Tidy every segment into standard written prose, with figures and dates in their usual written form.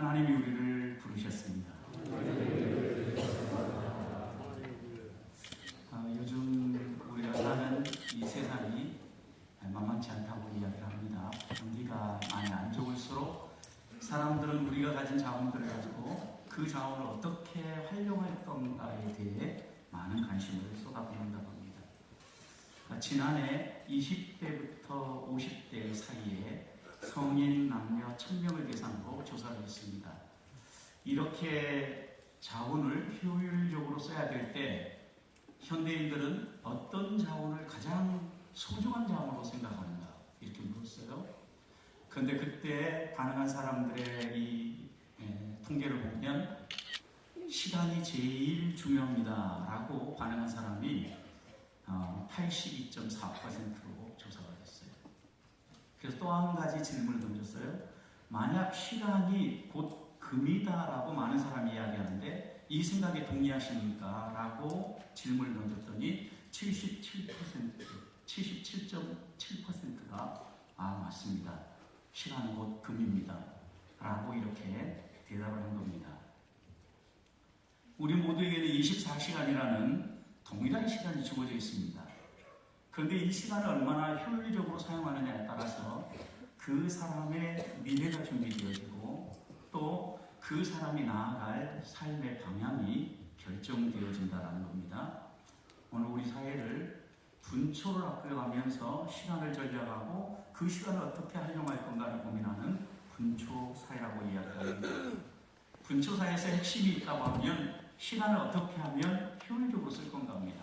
하나님이 우리를 부르셨습니다. 요즘 우리가 사는 이 세상이 만만치 않다고 이야기를 합니다. 경기가 많이 안 좋을수록 사람들은 우리가 가진 자원들을 가지고 그 자원을 어떻게 활용할 건가에 대해 많은 관심을 쏟아붓는다고 합니다. 지난해 20대부터 50대 사이에 성인 남녀 1000명을 대상으로 조사를 했습니다. 이렇게 자원을 효율적으로 써야 될 때 현대인들은 어떤 자원을 가장 소중한 자원으로 생각하는가 이렇게 물었어요. 그런데 그때 반응한 사람들의 이 통계를 보면 시간이 제일 중요합니다 라고 반응한 사람이 82.4%로 조사가 됐어요. 그래서 또 한 가지 질문을 던졌어요. 만약 시간이 곧 금이다 라고 많은 사람이 이야기하는데 이 생각에 동의하십니까? 라고 질문을 던졌더니 77.7%가 맞습니다. 시간은 곧 금입니다. 라고 이렇게 대답을 한 겁니다. 우리 모두에게는 24시간이라는 동일한 시간이 주어져 있습니다. 그런데 이 시간을 얼마나 효율적으로 사용하느냐에 따라서 그 사람의 미래가 준비되어지고 또 그 사람이 나아갈 삶의 방향이 결정되어진다는 겁니다. 오늘 우리 사회를 분초를 앞서가면서 시간을 전략하고 그 시간을 어떻게 활용할 건가를 고민하는 분초 사회라고 이야기합니다. 분초 사회에서 핵심이 있다고 하면 시간을 어떻게 하면 효율적으로 쓸 건가 합니다.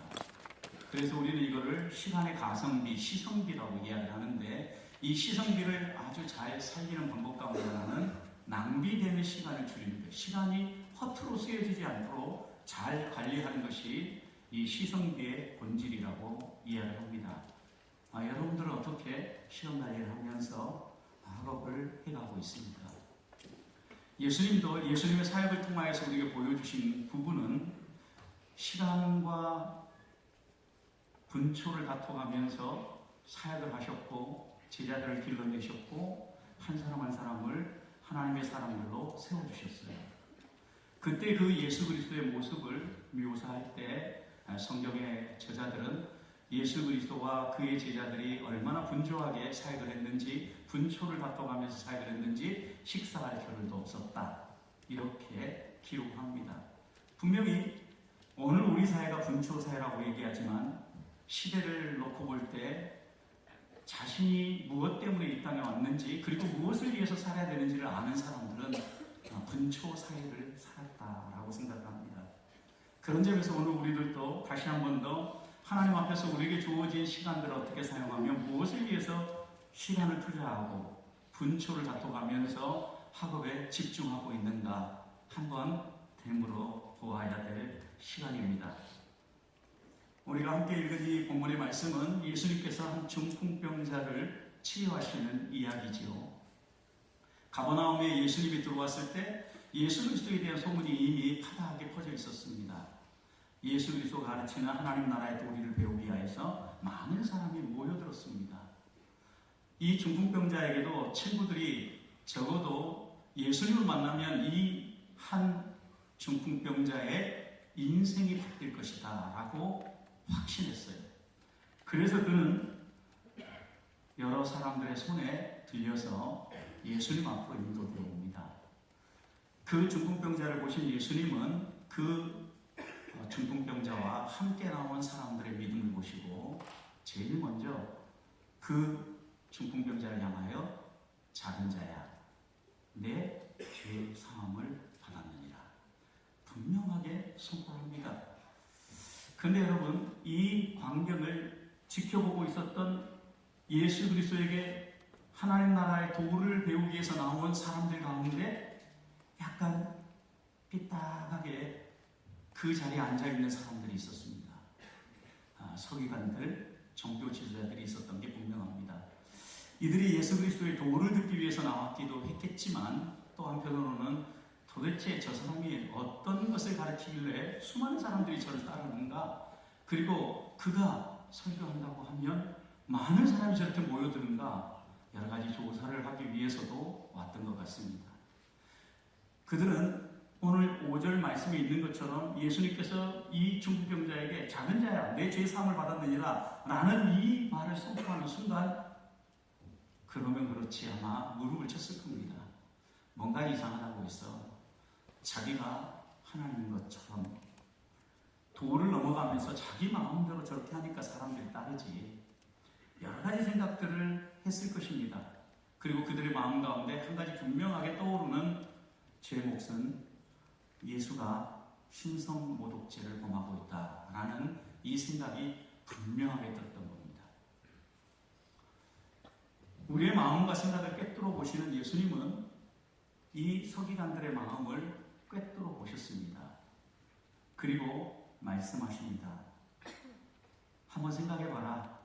그래서 우리는 이거를 시간의 가성비, 시성비라고 이야기를 하는데 이 시성비를 아주 잘 살리는 방법 가운데 하나는 낭비되는 시간을 줄이는 것, 시간이 허투루 쓰여지지 않도록 잘 관리하는 것이 이 시성비의 본질이라고 이야기를 합니다. 여러분들은 어떻게 시간 관리를 하면서 학업을 해가고 있습니까? 예수님도 예수님의 사역을 통하여서 우리에게 보여주신 부분은 시간과 분초를 다퉈가면서 사역을 하셨고 제자들을 길러내셨고 한 사람 한 사람을 하나님의 사람들로 세워주셨어요. 그때 그 예수 그리스도의 모습을 묘사할 때 성경의 저자들은 예수 그리스도와 그의 제자들이 얼마나 분주하게 사역을 했는지 분초를 다퉈가면서 사역을 했는지 식사할 겨를도 없었다 이렇게 기록합니다. 분명히 오늘 우리 사회가 분초 사회라고 얘기하지만 시대를 놓고 볼 때 자신이 무엇 때문에 이 땅에 왔는지 그리고 무엇을 위해서 살아야 되는지를 아는 사람들은 분초 사회를 살았다라고 생각합니다. 그런 점에서 오늘 우리들도 다시 한 번 더 하나님 앞에서 우리에게 주어진 시간들을 어떻게 사용하며 무엇을 위해서 시간을 투자하고 분초를 다퉈가면서 학업에 집중하고 있는가 한번 되물어 보아야 될 시간입니다. 우리가 함께 읽은 이 본문의 말씀은 예수님께서 한 중풍병자를 치유하시는 이야기지요. 가버나움에 예수님이 들어왔을 때 예수 그리스도에 대한 소문이 이미 파다하게 퍼져 있었습니다. 예수 그리스도가 가르치는 하나님 나라의 도리를 배우기 위해서 많은 사람이 모여들었습니다. 이 중풍병자에게도 친구들이 적어도 예수님을 만나면 이 한 중풍병자의 인생이 바뀔 것이다 라고 확신했어요. 그래서 그는 여러 사람들의 손에 들려서 예수님 앞으로 인도되어 옵니다. 그 중풍병자를 보신 예수님은 그 중풍병자와 함께 나온 사람들의 믿음을 보시고 제일 먼저 그 중풍병자를 향하여 작은 자야 내 죄 사함을 받았느니라 분명하게 선포합니다. 그런데 여러분 이 광경을 지켜보고 있었던 예수 그리스도에게 하나님 나라의 도를 배우기 위해서 나온 사람들 가운데 약간 삐딱하게 그 자리에 앉아있는 사람들이 있었습니다. 서기관들, 종교 지도자들이 있었던 게 분명합니다. 이들이 예수 그리스도의 도를 듣기 위해서 나왔기도 했겠지만 또 한편으로는 도대체 저 사람이 어떤 것을 가르치길래 수많은 사람들이 저를 따르는가, 그리고 그가 설교한다고 하면 많은 사람이 저렇게 모여드는가, 여러 가지 조사를 하기 위해서도 왔던 것 같습니다. 그들은 오늘 5절 말씀에 있는 것처럼 예수님께서 이 중풍병자에게 작은 자야 내 죄 사함을 받았느니라 라는 이 말을 선포하는 순간 그러면 그렇지 아마 무릎을 쳤을 겁니다. 뭔가 이상하다고 해서 자기가 하나님인 것처럼 도를 넘어가면서 자기 마음대로 저렇게 하니까 사람들이 따르지. 여러 가지 생각들을 했을 것입니다. 그리고 그들의 마음 가운데 한 가지 분명하게 떠오르는 제 몫은 예수가 신성모독죄를 범하고 있다라는 이 생각이 분명하게 들었던 겁니다. 우리의 마음과 생각을 꿰뚫어 보시는 예수님은 이 서기관들의 마음을 꿰뚫어 보셨습니다. 그리고 말씀하십니다. 한번 생각해봐라.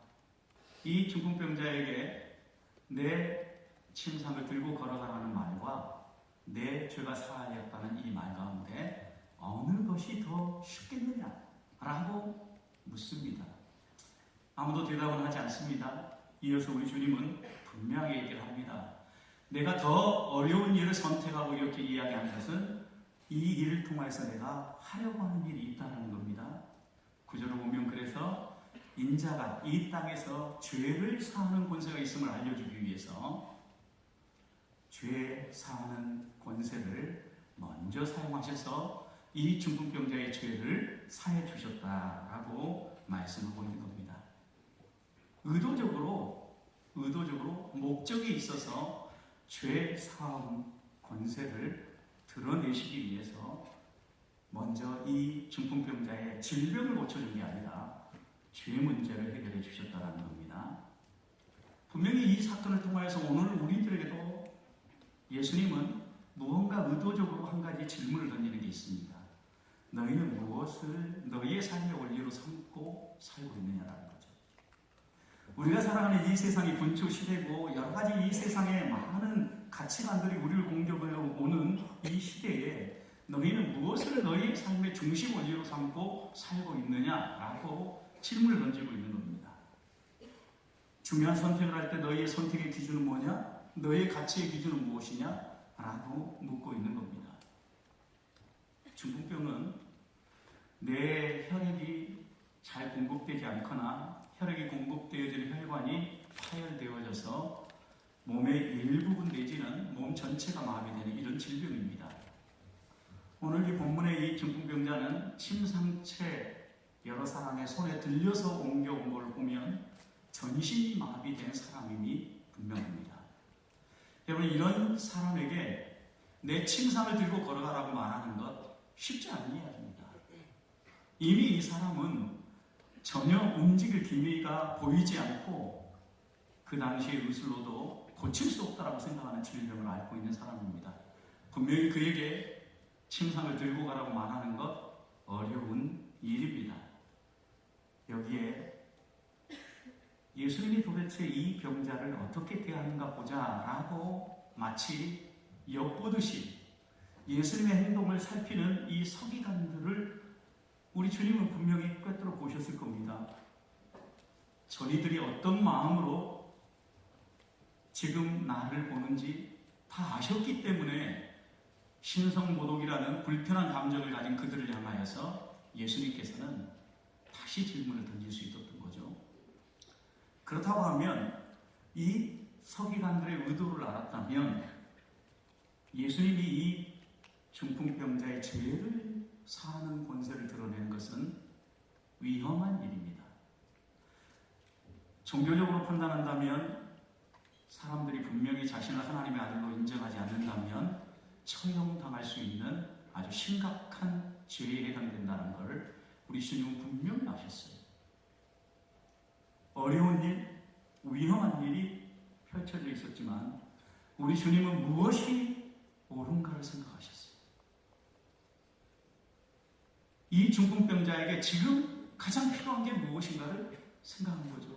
이 중풍병자에게 내 침상을 들고 걸어가라는 말과 내 죄가 사하였다는 이 말 가운데 어느 것이 더 쉽겠느냐? 라고 묻습니다. 아무도 대답은 하지 않습니다. 이어서 우리 주님은 분명하게 얘기를 합니다. 내가 더 어려운 일을 선택하고 이렇게 이야기하는 것은 이 일을 통해서 내가 하려고 하는 일이 있다는 겁니다. 구절을 보면 그래서 인자가 이 땅에서 죄를 사하는 권세가 있음을 알려주기 위해서 죄 사하는 권세를 먼저 사용하셔서 이 중풍병자의 죄를 사해 주셨다라고 말씀하고 있는 겁니다. 의도적으로 목적이 있어서 죄 사함 권세를 드러내시기 위해서 먼저 이 중풍병자의 질병을 고쳐준 게 아니라 죄 문제를 해결해 주셨다는 겁니다. 분명히 이 사건을 통하여서 오늘 우리들에게도 예수님은 무언가 의도적으로 한 가지 질문을 던지는 게 있습니다. 너희는 무엇을 너희의 삶의 원리로 삼고 살고 있느냐라는 거죠. 우리가 살아가는 이 세상이 분초 시대고 여러 가지 이 세상에 많은 가치관들이 우리를 공격해 오는 이 시대에 너희는 무엇을 너희의 삶의 중심 원리로 삼고 살고 있느냐라고 질문을 던지고 있는 겁니다. 중요한 선택을 할 때 너희의 선택의 기준은 뭐냐? 너희의 가치의 기준은 무엇이냐? 라고 묻고 있는 겁니다. 중풍병은 내 혈액이 잘 공급되지 않거나 혈액이 공급되어지는 혈관이 파열되어져서 몸의 일부분 내지는 몸 전체가 마비되는 이런 질병입니다. 오늘 이 본문의 이 중풍병자는 침상채 여러 사람의 손에 들려서 옮겨온 걸 보면 전신이 마비된 사람임이 분명합니다. 여러분, 이런 사람에게 내 침상을 들고 걸어가라고 말하는 것 쉽지 않은 이야기입니다. 이미 이 사람은 전혀 움직일 기미가 보이지 않고 그 당시의 의술로도 고칠 수 없다라고 생각하는 질병을 앓고 있는 사람입니다. 분명히 그에게 침상을 들고 가라고 말하는 것 어려운 일입니다. 여기에 예수님이 도대체 이 병자를 어떻게 대하는가 보자라고 마치 엿보듯이 예수님의 행동을 살피는 이 서기관들을 우리 주님은 분명히 꿰뚫어 보셨을 겁니다. 저희들이 어떤 마음으로 지금 나를 보는지 다 아셨기 때문에 신성모독이라는 불편한 감정을 가진 그들을 향하여서 예수님께서는 다시 질문을 던질 수 있었던 거죠. 그렇다고 하면 이 서기관들의 의도를 알았다면 예수님이 이 중풍병자의 죄를 사하는 권세를 드러내는 것은 위험한 일입니다. 종교적으로 판단한다면 사람들이 분명히 자신을 하나님의 아들로 인정하지 않는다면 처형당할 수 있는 아주 심각한 죄에 해당된다는 걸 우리 주님은 분명히 아셨어요. 어려운 일, 위험한 일이 펼쳐져 있었지만 우리 주님은 무엇이 옳은가를 생각하셨어요. 이 중풍병자에게 지금 가장 필요한 게 무엇인가를 생각한 거죠.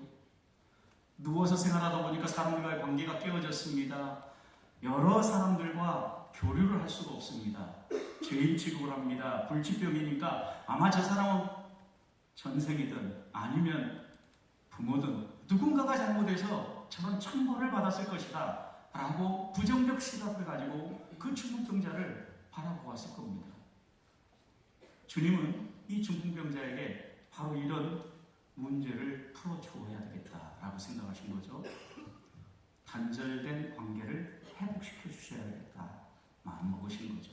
누워서 생활하다 보니까 사람들과의 관계가 깨어졌습니다. 여러 사람들과 교류를 할 수가 없습니다. 죄인 취급을 합니다. 불치병이니까 아마 저 사람은 전생이든 아니면 부모든 누군가가 잘못해서 저런 천벌을 받았을 것이다 라고 부정적 시각을 가지고 그 중풍병자를 바라보았을 겁니다. 주님은 이 중풍병자에게 바로 이런 문제를 풀어주어야 되겠다라고 생각하신 거죠. 단절된 관계를 회복시켜 주셔야겠다 마음먹으신 거죠.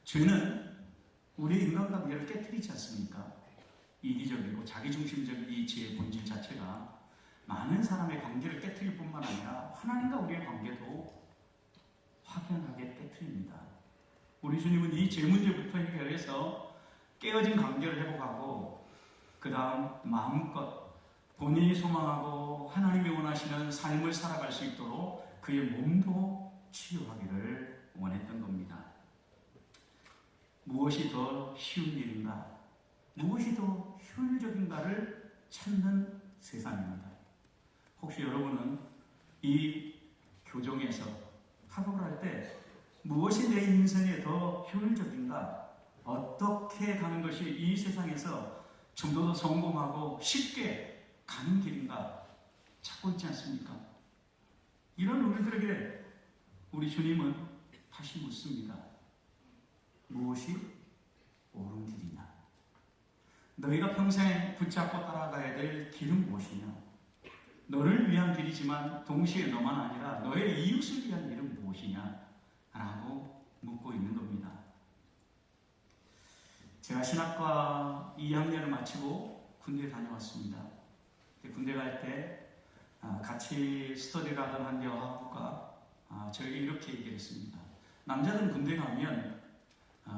죄는 우리의 인간관계를 깨뜨리지 않습니까? 이기적이고 자기중심적인 이 죄의 본질 자체가 많은 사람의 관계를 깨뜨릴 뿐만 아니라 하나님과 우리의 관계도 확연하게 깨뜨립니다. 우리 주님은 이 죄 문제부터 해결해서 깨어진 관계를 회복하고 그 다음 마음껏 본인이 소망하고 하나님이 원하시는 삶을 살아갈 수 있도록 그의 몸도 치유하기를 원했던 겁니다. 무엇이 더 쉬운 일인가? 무엇이 더 효율적인가를 찾는 세상입니다. 혹시 여러분은 이 교정에서 학업을 할 때 무엇이 내 인생에 더 효율적인가? 어떻게 가는 것이 이 세상에서 좀 더 성공하고 쉽게 가는 길인가 찾고 있지 않습니까? 이런 우리들에게 우리 주님은 다시 묻습니다. 무엇이 옳은 길이냐? 너희가 평생 붙잡고 따라가야 될 길은 무엇이냐? 너를 위한 길이지만 동시에 너만 아니라 너의 이웃을 위한 길은 무엇이냐? 라고 묻고 있는 겁니다. 제가 신학과 2학년을 마치고 군대에 다녀왔습니다. 군대 갈 때 같이 스터디를 하던 한 여학우가 저에게 이렇게 얘기를 했습니다. 남자들은 군대 가면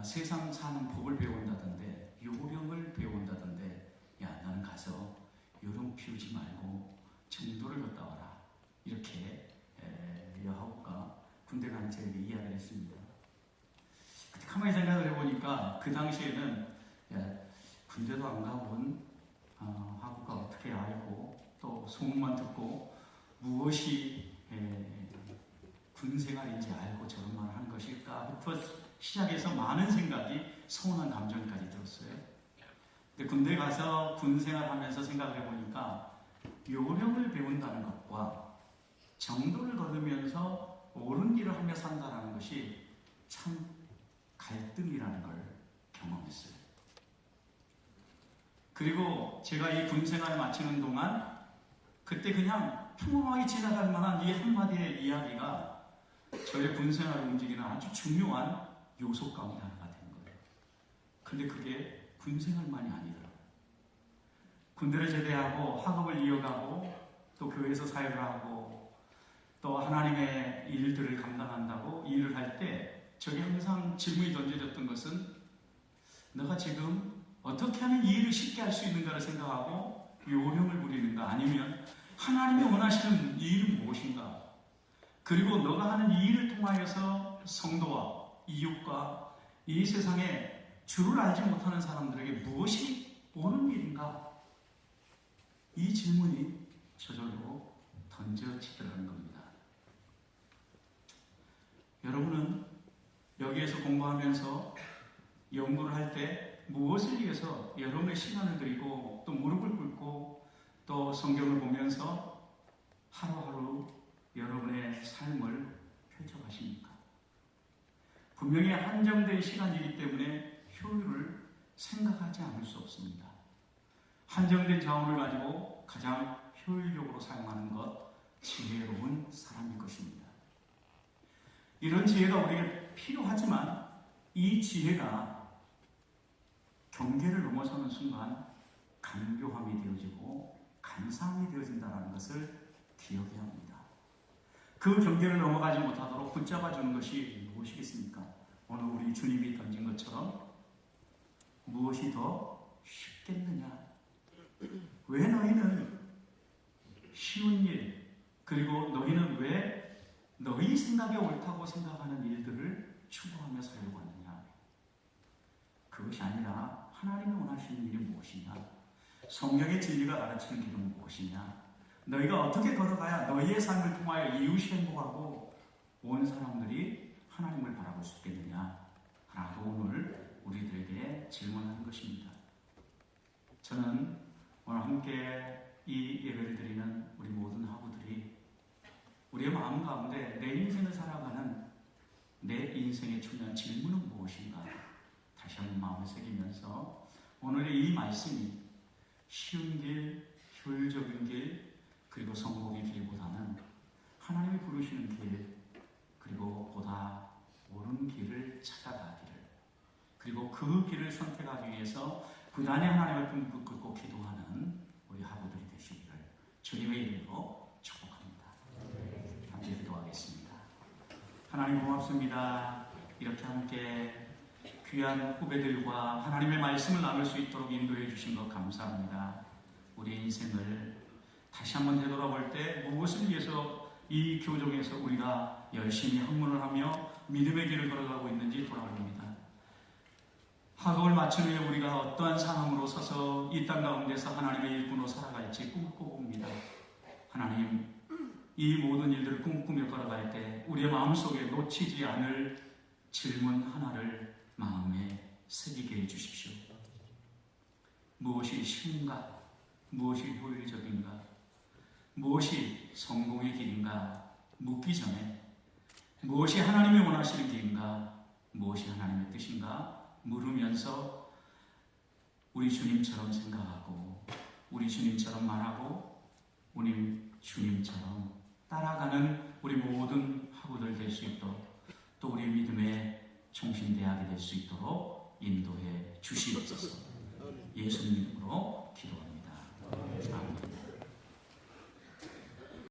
세상 사는 법을 배운다던데 요령을 배운다던데 야 너는 가서 요령 피우지 말고 정도를 줬다 와라. 이렇게 여학우가 군대 가는 저에게 이야기를 했습니다. 그때 가만히 생각을 해보니까 그 당시에는 군대도 안 가본 학우가 어떻게 알고 또 소문만 듣고 무엇이 군생활인지 알고 저런 말을 하는 것일까부터 시작해서 많은 생각이 서운한 감정까지 들었어요. 근데 군대 가서 군생활 하면서 생각을 해보니까 요령을 배운다는 것과 정도를 거두면서 옳은 일을 하며 산다는 것이 참 갈등이라는 걸 경험했어요. 그리고 제가 이 군생활을 마치는 동안 그때 그냥 평범하게 지나갈 만한 이 한마디의 이야기가 저의 군생활을 움직이는 아주 중요한 요소 가운데 하나가 된 거예요. 근데 그게 군생활만이 아니더라고요. 군대를 제대하고 학업을 이어가고 또 교회에서 사역을 하고 또 하나님의 일들을 감당한다고 일을 할 때 저게 항상 질문이 던져졌던 것은 너가 지금 어떻게 하면 이 일을 쉽게 할 수 있는가를 생각하고 요령을 부리는가 아니면 하나님이 원하시는 이 일은 무엇인가 그리고 너가 하는 이 일을 통하여서 성도와 이웃과 이 세상에 주를 알지 못하는 사람들에게 무엇이 옳은 일인가 이 질문이 저절로 던져지더라는 겁니다. 여러분은 여기에서 공부하면서 연구를 할 때 무엇을 위해서 여러분의 시간을 들이고 또 무릎을 꿇고 또 성경을 보면서 하루하루 여러분의 삶을 펼쳐가십니까? 분명히 한정된 시간이기 때문에 효율을 생각하지 않을 수 없습니다. 한정된 자원을 가지고 가장 효율적으로 사용하는 것, 지혜로운 사람일 것입니다. 이런 지혜가 우리에게 필요하지만 이 지혜가 경계를 넘어서는 순간 간교함이 되어지고 간사함이 되어진다는 것을 기억해야 합니다. 그 경계를 넘어가지 못하도록 붙잡아주는 것이 무엇이겠습니까? 오늘 우리 주님이 던진 것처럼 무엇이 더 쉽겠느냐? 왜 너희는 쉬운 일 그리고 너희는 왜 너희 생각에 옳다고 생각하는 일들을 추구하며 살려고 하느냐? 그것이 아니라 하나님이 원하시는 일이 무엇이냐? 성경의 진리가 가르치는 길은 무엇이냐? 너희가 어떻게 걸어가야 너희의 삶을 통하여 이웃이 행복하고 온 사람들이 하나님을 바라볼 수 있겠느냐? 라고 오늘 우리들에게 질문하는 것입니다. 저는 오늘 함께 이 예배를 드리는 우리 모든 하부들이 우리의 마음 가운데 내 인생을 살아가는 내 인생의 중요한 질문은 무엇인가? 다시 한번 마음을 새기면서 오늘의 이 말씀이 쉬운 길, 효율적인 길, 그리고 성공의 길보다는 하나님이 부르시는 길, 그리고 보다 옳은 길을 찾아가기를, 그리고 그 길을 선택하기 위해서 부단히 하나님을 붙들고 기도하는 우리 하부들이 되시기를 주님의 이름으로 축복합니다. 함께 기도하겠습니다. 하나님 고맙습니다. 이렇게 함께 귀한 후배들과 하나님의 말씀을 나눌 수 있도록 인도해 주신 것 감사합니다. 우리 인생을 다시 한번 되돌아볼 때 무엇을 위해서 이 교정에서 우리가 열심히 학문을 하며 믿음의 길을 걸어가고 있는지 돌아봅니다. 학업을 마친 후에 우리가 어떠한 상황으로 서서 이 땅 가운데서 하나님의 일꾼으로 살아갈지 꿈꿔봅니다. 하나님, 이 모든 일들을 꿈꾸며 걸어갈 때 우리의 마음속에 놓치지 않을 질문 하나를 마음에 새기게 해주십시오. 무엇이 쉬운가? 무엇이 효율적인가? 무엇이 성공의 길인가? 묻기 전에 무엇이 하나님이 원하시는 길인가? 무엇이 하나님의 뜻인가? 물으면서 우리 주님처럼 생각하고 우리 주님처럼 말하고 우리 주님처럼 따라가는 우리 모든 학우들 될 수 있도록, 또 우리 믿음의 총신대학이 될 수 있도록 인도해 주시옵소서. 예수님 이름으로 기도합니다. 아멘.